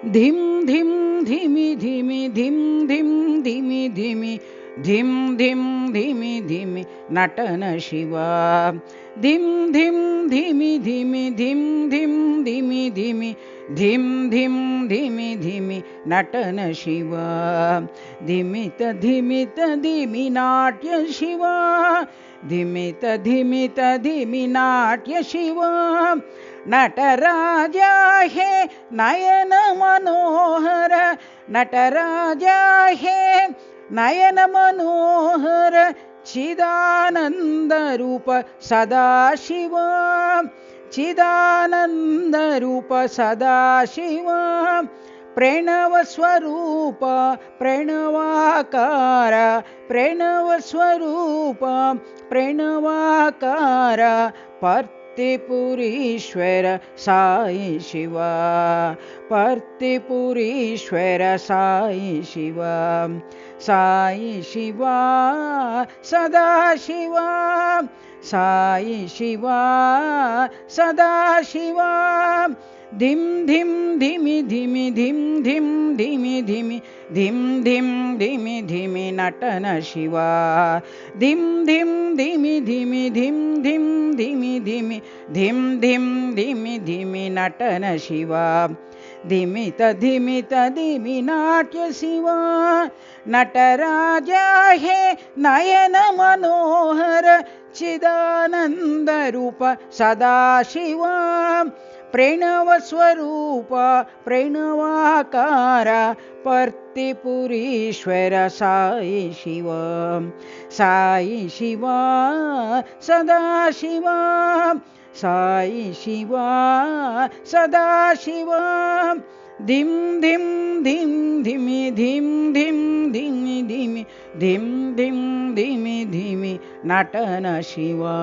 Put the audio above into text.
धिम धिम धिमि धिमि धिम धिम धिमि धिमि धिम धिम धिमि धिमि नटन शिवा धिम धिम धिमि धिमि धिम धिम धिमि धिमि धिम धिम धिमि धिमि नटन शिवा धिमित धिमित धिमि नाट्य शिवा धिमित धिमित धिमि नाट्य शिवा नटराजा हे नयन मनोहर नटराजा हे नयन मनोहर चिदानंद रूप सदाशिव चिदानंद रूप सदाशिव प्रणव स्वरूप प्रणवाकार प्रणव स्वरूप प्रणवाकार पर्तिपुरीश्वर साई शिवा पर्तिपुरीश्वर साई शिवा साई शिवा सदाशिवा साई शिवा सदाशिवा धिम धिम धिमि धिमि धिम धिम धिमि धिमि धिम धिम धिमि धिमि नटन शिवा धिम धिम धिमि धिमि धिम धिम धिमि धिमि धिम धिम धिमि धिमि नटन शिवा धिमित धिमित धिमि नाट्य शिवा नटराजा हे नयन मनोहर चिदानंद रूप सदाशिवा प्रणव स्वरूप प्रणवाकार पर्तिपुरीश्वर साई शिवा साई शिवा सदाशिवा साई शिवा सदाशिवा धिम धिम धिम धिमि धिम धिम धिमि धिमि धिम धिम धिमि धिमि नटन शिवा।